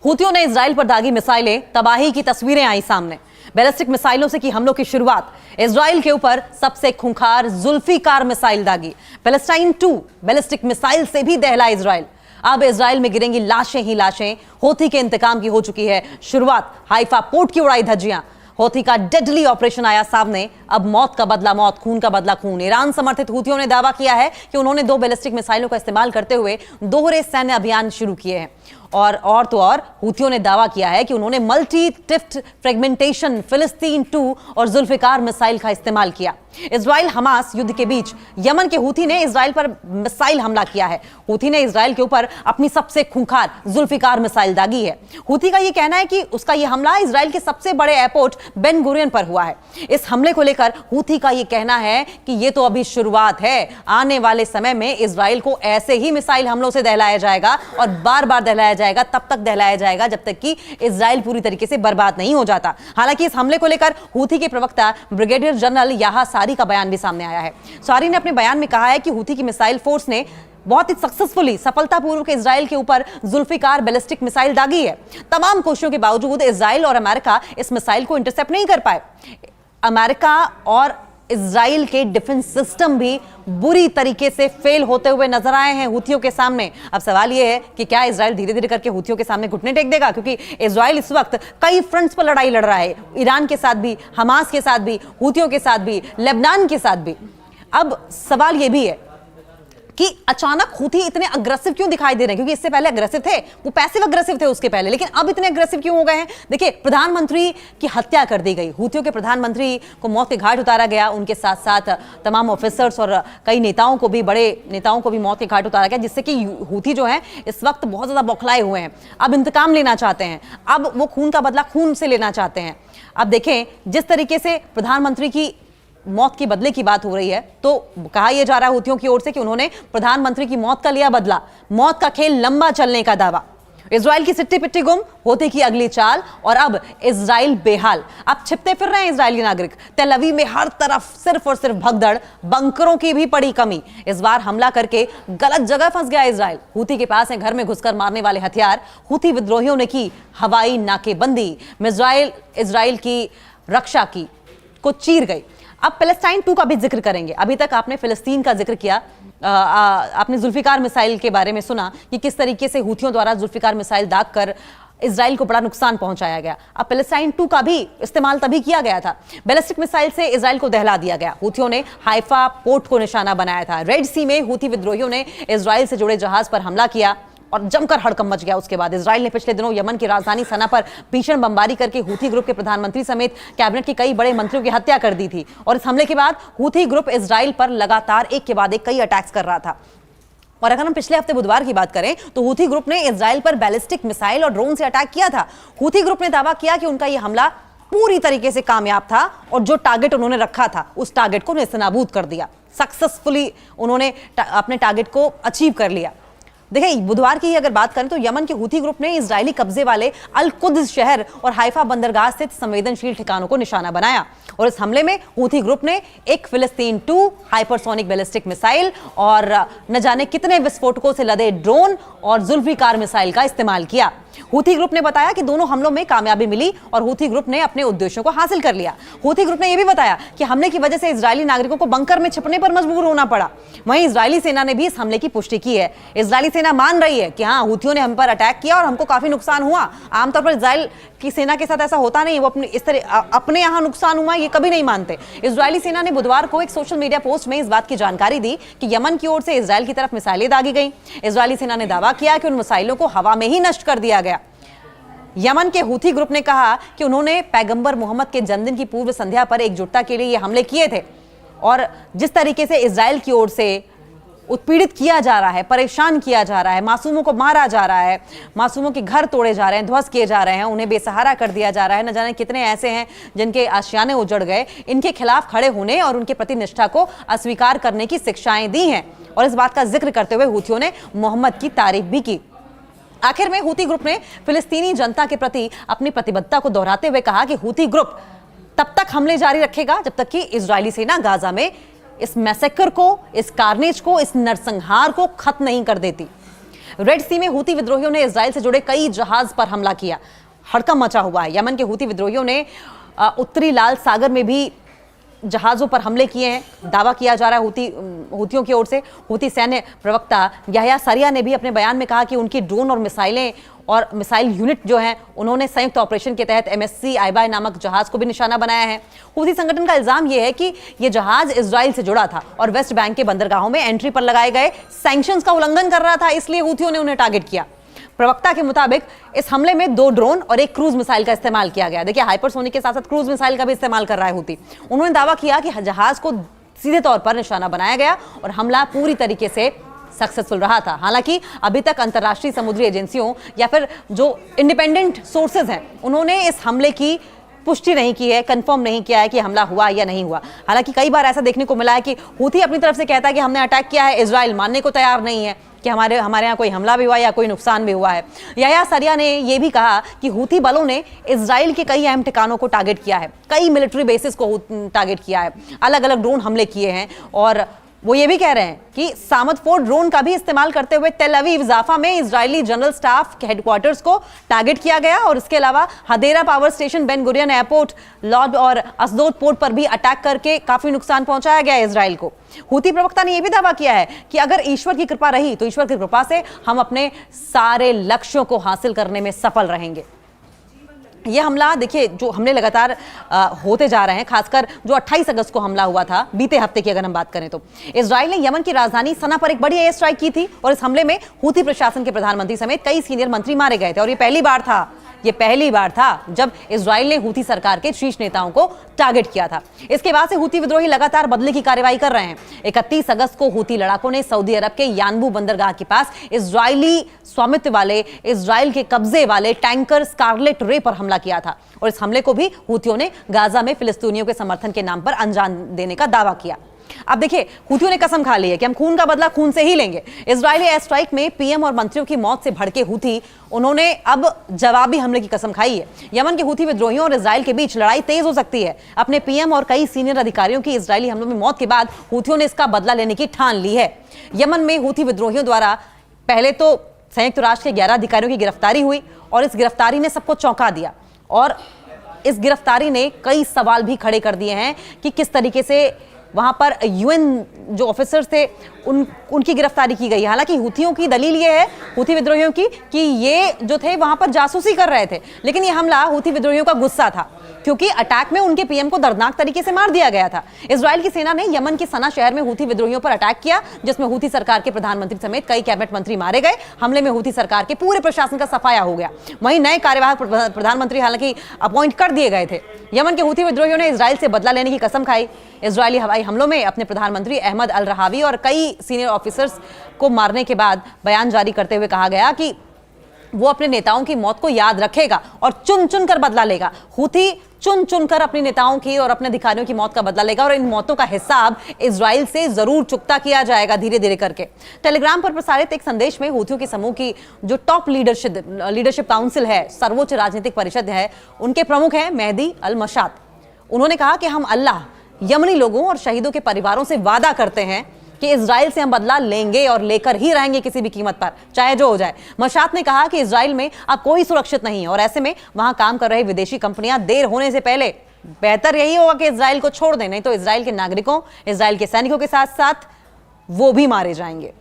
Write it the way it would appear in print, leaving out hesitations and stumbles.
हूथियों ने इजराइल पर दागी मिसाइलें, तबाही की तस्वीरें आई सामने। बैलिस्टिक मिसाइलों से की हमलों की शुरुआत। इजराइल के ऊपर सबसे खूंखार जुल्फिकार मिसाइल दागी। पैलेस्टाइन 2 बैलिस्टिक मिसाइल से भी दहला इजराइल। अब इजराइल में गिरेंगी लाशें ही लाशें। हूथी के इंतकाम की हो चुकी है शुरुआत। हाइफा पोर्ट की उड़ाई धज्जियां। हूथी का डेडली ऑपरेशन आया सामने। अब मौत का बदला मौत, खून का बदला खून। ईरान समर्थित हूथियों ने दावा किया है कि उन्होंने 2 बैलिस्टिक मिसाइलों का इस्तेमाल करते हुए दोहरे सैन्य अभियान शुरू किए हैं। और हूथियों ने दावा किया है कि उन्होंने मल्टी टिफ्ट फ्रेगमेंटेशन फिलिस्तीन 2 और जुल्फिकार मिसाइल का इस्तेमाल किया। इजराइल हमास युद्ध के बीच यमन के हूथी ने इजराइल पर मिसाइल हमला किया है। हूथी ने इजराइल के ऊपर अपनी सबसे खूंखार जुल्फिकार मिसाइल दागी है। हूथी का यह कहना है कि उसका यह हमला इजराइल के सबसे बड़े एयरपोर्ट बेन गुरियन पर हुआ है। इस हमले को लेकर हूथी का यह कहना है कि यह तो अभी शुरुआत है, आने वाले समय में इजराइल को ऐसे ही मिसाइल हमलों से दहलाया जाएगा और बार बार दहलाया जाएगा, तब तक दहलाया जाएगा जब तक कि इजराइल पूरी तरीके से बर्बाद नहीं हो जाता। हालांकि इस हमले को लेकर हूथी के प्रवक्ता ब्रिगेडियर जनरल याहा सारी का बयान भी सामने आया है। सारी ने अपने बयान में कहा है कि हूथी की मिसाइल फोर्स ने बहुत ही सक्सेसफुली, सफलतापूर्वक इजराइल के ऊपर जुल्फिकार बैलिस्टिक मिसाइल दागी है। तमाम कोशिशों के बावजूद इजराइल और अमेरिका इस मिसाइल को इंटरसेप्ट नहीं कर पाए। अमेरिका और इजराइल के डिफेंस सिस्टम भी बुरी तरीके से फेल होते हुए नजर आए हैं हूथियों के सामने। अब सवाल यह है कि क्या इजराइल धीरे धीरे करके हूथियों के सामने घुटने टेक देगा, क्योंकि इजराइल इस वक्त कई फ्रंट्स पर लड़ाई लड़ रहा है, ईरान के साथ भी, हमास के साथ भी, हूथियों के साथ भी, लेबनान के साथ भी। अब सवाल यह भी है कि अचानक हूथी इतने अग्रेसिव क्यों दिखाई दे रहे हैं, क्योंकि इससे पहले अग्रेसिव थे, वो पैसिव अग्रेसिव थे उसके पहले, लेकिन अब इतने अग्रेसिव क्यों हो गए हैं? देखिए, प्रधानमंत्री की हत्या कर दी गई, हूथियों के प्रधानमंत्री को मौत के घाट उतारा गया, उनके साथ साथ तमाम ऑफिसर्स और कई नेताओं को भी, बड़े नेताओं को भी मौत के घाट उतारा गया, जिससे कि हूथी जो है इस वक्त बहुत ज्यादा बौखलाए हुए हैं। अब इंतकाम लेना चाहते हैं, अब वो खून का बदला खून से लेना चाहते हैं। अब देखें, जिस तरीके से प्रधानमंत्री की मौत के बदले की बात हो रही है, तो कहा यह जा रहा है हूथियों की ओर से कि उन्होंने प्रधानमंत्री की मौत का लिया बदला। मौत का खेल लंबा चलने का दावा। इजराइल की सिट्टी पिट्टी गुम, हूथी की अगली चाल, और अब इजराइल बेहाल। अब छिपते फिर रहे हैं इजरायली नागरिक। तेल अवीव में हर तरफ सिर्फ और सिर्फ भगदड़, बंकरों की भी पड़ी कमी। इस बार हमला करके गलत जगह फंस गया इजराइल। हूथी के पास है घर में घुसकर मारने वाले हथियार। हूथी विद्रोहियों ने की हवाई नाकेबंदी। मिसाइल इजराइल की रक्षा की को चीर गई। अब पैलेस्टाइन 2 का भी जिक्र करेंगे। अभी तक आपने फिलिस्तीन का जिक्र किया, आपने जुल्फिकार मिसाइल के बारे में सुना कि किस तरीके से हूथियों द्वारा जुल्फिकार मिसाइल दागकर इजराइल को बड़ा नुकसान पहुंचाया गया। अब पैलेस्टाइन 2 का भी इस्तेमाल तभी किया गया था। बैलिस्टिक मिसाइल से इजराइल को दहला दिया गया। हूथियों ने हाइफा पोर्ट को निशाना बनाया था। रेड सी में हूथी विद्रोहियों ने इजराइल से जुड़े जहाज पर हमला किया और जमकर हड़कंप मच गया। उसके बाद इजराइल ने पिछले दिनों यमन की राजधानी सना पर भीषण बमबारी करके हूथी ग्रुप के प्रधानमंत्री समेत कैबिनेट के कई बड़े मंत्रियों की हत्या कर दी थी। और इस हमले के बाद हूथी ग्रुप इजराइल पर लगातार एक के बाद एक कई अटैक्स कर रहा था। और अगर हम पिछले हफ्ते बुधवार की बात करें तो हूथी ग्रुप ने इजराइल पर बैलिस्टिक मिसाइल और ड्रोन से अटैक किया था। हूथी ग्रुप ने दावा किया कि उनका यह हमला पूरी तरीके से कामयाब था और जो टारगेट उन्होंने रखा था उस टारगेट को नेस्तनाबूद कर दिया। सक्सेसफुली उन्होंने अपने टारगेट को अचीव कर लिया। देखिए, बुधवार की अगर बात करें तो यमन के हूथी ग्रुप ने इजरायली कब्जे वाले अल कुद्स शहर और हाइफा बंदरगाह स्थित संवेदनशील ठिकानों को निशाना बनाया। और इस हमले में हूथी ग्रुप ने एक फिलिस्तीन 2 हाइपरसोनिक बैलिस्टिक मिसाइल और न जाने कितने विस्फोटकों से लदे ड्रोन और जुल्फिकार मिसाइल का इस्तेमाल किया। हूथी ग्रुप ने बताया कि दोनों हमलों में कामयाबी मिली और हूथी ग्रुप ने अपने उद्देश्यों को हासिल कर लिया। हूथी ग्रुप ने यह भी बताया कि हमले की वजह से इजरायली नागरिकों को बंकर में छिपने पर मजबूर होना पड़ा। वहीं इजरायली सेना ने भी इस हमले की पुष्टि की है। इजरायली सेना मान रही है कि हाँ, हूथियों ने हम पर अटैक किया और हमको काफी नुकसान हुआ। आमतौर पर इजराइल की सेना के साथ ऐसा होता नहीं, वो अपने इस तरह अपने यहां नुकसान हुआ ये कभी नहीं मानते। इजरायली सेना ने बुधवार को एक सोशल मीडिया पोस्ट में इस बात की जानकारी दी कि यमन की ओर से इजराइल की तरफ मिसाइलें दागी गई। इजरायली सेना ने दावा किया कि उन मिसाइलों को हवा में ही नष्ट कर दिया गया। यमन के हूथी ग्रुप ने कहा कि उन्होंने पैगंबर मोहम्मद के जन्मदिन की पूर्व संध्या पर एकजुटता के लिए ये हमले किए थे। और जिस तरीके से इजराइल की ओर से उत्पीड़ित किया जा रहा है, परेशान किया जा रहा है, मासूमों को मारा जा रहा है, मासूमों के घर तोड़े जा रहे हैं, ध्वस्त किए जा रहे हैं, उन्हें बेसहारा कर दिया जा रहा है, न जाने कितने ऐसे हैं जिनके आशियाने उजड़ गए, इनके खिलाफ खड़े होने और उनके प्रति निष्ठा को अस्वीकार करने की शिक्षाएं दी हैं। और इस बात का जिक्र करते हुए हूथियों ने मोहम्मद की तारीफ भी की। आखिर में हूथी ग्रुप ने फिलिस्तीनी जनता के प्रति अपनी प्रतिबद्धता को दोहराते हुए कहा कि हूथी ग्रुप तब तक हमले जारी रखेगा जब तक कि इजरायली सेना गाजा में इस मैसेकर को, इस कार्नेज को, इस नरसंहार को खत्म नहीं कर देती। रेड सी में हूती विद्रोहियों ने इजराइल से जुड़े कई जहाज पर हमला किया, हड़कंप मचा हुआ है। यमन के हूती विद्रोहियों ने उत्तरी लाल सागर में भी जहाजों पर हमले किए हैं, दावा किया जा रहा है हूतियों की ओर से। हूती सैन्य प्रवक्ता याह्या सरिया ने भी अपने बयान में कहा कि उनकी ड्रोन और मिसाइल यूनिट जो हैं उन्होंने संयुक्त ऑपरेशन के तहत MSC आइबा नामक जहाज को भी निशाना बनाया है। हूती संगठन का इल्जाम यह है कि यह जहाज इजराइल से जुड़ा था और वेस्ट बैंक के बंदरगाहों में एंट्री पर लगाए गए सैंक्शंस का उल्लंघन कर रहा था, इसलिए हूतियों ने उन्हें टारगेट किया। प्रवक्ता के मुताबिक इस हमले में 2 ड्रोन और 1 क्रूज मिसाइल का इस्तेमाल किया गया। देखिए, हाइपरसोनिक के साथ साथ क्रूज मिसाइल का भी इस्तेमाल कर रहा है हूती। उन्होंने दावा किया कि जहाज को सीधे तौर पर निशाना बनाया गया और हमला पूरी तरीके से सक्सेसफुल रहा था। हालांकि अभी तक अंतर्राष्ट्रीय समुद्री एजेंसियों या फिर जो इंडिपेंडेंट सोर्सेज हैं उन्होंने इस हमले की पुष्टि नहीं की है, कंफर्म नहीं किया है कि हमला हुआ या नहीं हुआ। हालांकि कई बार ऐसा देखने को मिला है कि हूती अपनी तरफ से कहता है कि हमने अटैक किया है, इजराइल मानने को तैयार नहीं है कि हमारे यहाँ कोई हमला भी हुआ या कोई नुकसान भी हुआ है। याह्या सरिया ने यह भी कहा कि हूती बलों ने इजराइल के कई अहम ठिकानों को टारगेट किया है, कई मिलिट्री बेसिस को टारगेट किया है, अलग अलग ड्रोन हमले किए हैं और वो ये भी कह रहे हैं कि सामद 4 ड्रोन का भी इस्तेमाल करते हुए तेल अवीव जाफा में इजरायली जनरल स्टाफ के हेडक्वार्टर्स को टारगेट किया गया और इसके अलावा Hadera power station, Ben Gurion airport, Lod और असदोद पोर्ट पर भी अटैक करके काफी नुकसान पहुंचाया गया इजराइल को। हूती प्रवक्ता ने यह भी दावा किया है कि अगर ईश्वर की कृपा रही तो ईश्वर की कृपा से हम अपने सारे लक्ष्यों को हासिल करने में सफल रहेंगे। यह हमला देखिए, जो हमले लगातार होते जा रहे हैं, खासकर जो 28 अगस्त को हमला हुआ था बीते हफ्ते की अगर हम बात करें तो इजराइल ने यमन की राजधानी सना पर एक बड़ी एयर स्ट्राइक की थी और इस हमले में हूती प्रशासन के प्रधानमंत्री समेत कई सीनियर मंत्री मारे गए थे और ये पहली बार था जब इजराइल ने हूती सरकार के शीर्ष नेताओं को टारगेट किया था। इसके बाद से हूती विद्रोही लगातार बदले की कार्रवाई कर रहे हैं। 31 अगस्त को हूती लड़ाकों ने सऊदी अरब के यानबू बंदरगाह के पास इजरायली स्वामित्व वाले, इजराइल के कब्जे वाले टैंकर स्कारलेट रे पर हमला किया था और इस हमले को भी हूतियों ने गाजा में फिलिस्तीनियों के समर्थन के नाम पर अंजाम देने का दावा किया। अब देखिए, हूतियों ने कसम खा ली है कि हम खून का बदला खून से ही लेंगे। इजरायली एयर स्ट्राइक में पीएम और मंत्रियों की मौत से भड़के हूती उन्होंने अब जवाबी हमले की कसम खाई है। यमन के हूती विद्रोहियों और इजराइल के बीच लड़ाई तेज हो सकती है। अपने पीएम और कई सीनियर अधिकारियों की इजरायली हमलों में मौत के बाद हूतियों ने इसका बदला लेने की ठान ली है। यमन में हूती विद्रोहियों द्वारा पहले तो संयुक्त राष्ट्र के 11 अधिकारियों की गिरफ्तारी हुई और इस गिरफ्तारी ने सबको चौंका दिया और इस गिरफ्तारी ने कई सवाल भी खड़े कर दिए हैं कि किस तरीके से वहां पर UN जो ऑफिसर्स थे उनकी गिरफ्तारी की गई। हालांकि हूथियों की दलील ये है, हूती विद्रोहियों की, कि ये जो थे वहां पर जासूसी कर रहे थे, लेकिन ये हमला हूती विद्रोहियों का गुस्सा था क्योंकि अटैक में उनके पीएम को दर्दनाक तरीके से मार दिया गया था। इजराइल की सेना ने यमन के सना शहर में हूती विद्रोहियों पर अटैक किया जिसमें हूती सरकार के प्रधानमंत्री समेत कई कैबिनेट मंत्री मारे गए। हमले में हूती सरकार के पूरे प्रशासन का सफाया हो गया। वहीं नए कार्यवाहक प्रधानमंत्री हालांकि अपॉइंट कर दिए गए थे। यमन के हूती विद्रोहियों ने इजराइल से बदला लेने की कसम खाई। इजरायली हवाई हमलों में अपने प्रधानमंत्री अहमद अल रहावी और कई सीनियर ऑफिसर्स को मारने के बाद बयान जारी करते हुए कहा गया कि वो अपने नेताओं की मौत को याद रखेगा और चुन चुन कर बदला लेगा। हूती चुन चुन कर अपने नेताओं की और अपने अधिकारियों की मौत का बदला लेगा और इन मौतों का हिसाब इजराइल से जरूर चुकता किया जाएगा धीरे धीरे करके। टेलीग्राम पर प्रसारित एक संदेश में हूथियों के समूह की जो टॉप लीडरशिप काउंसिल है, सर्वोच्च राजनीतिक परिषद है, उनके प्रमुख हैं मेहदी अल मशात। उन्होंने कहा कि हम अल्लाह, यमनी लोगों और शहीदों के परिवारों से वादा करते हैं कि इजराइल से हम बदला लेंगे और लेकर ही रहेंगे किसी भी कीमत पर, चाहे जो हो जाए। मशात ने कहा कि इजराइल में अब कोई सुरक्षित नहीं है और ऐसे में वहां काम कर रहे विदेशी कंपनियां देर होने से पहले बेहतर यही होगा कि इजराइल को छोड़ दें, नहीं तो इजराइल के नागरिकों, इजराइल के सैनिकों के साथ साथ वो भी मारे जाएंगे।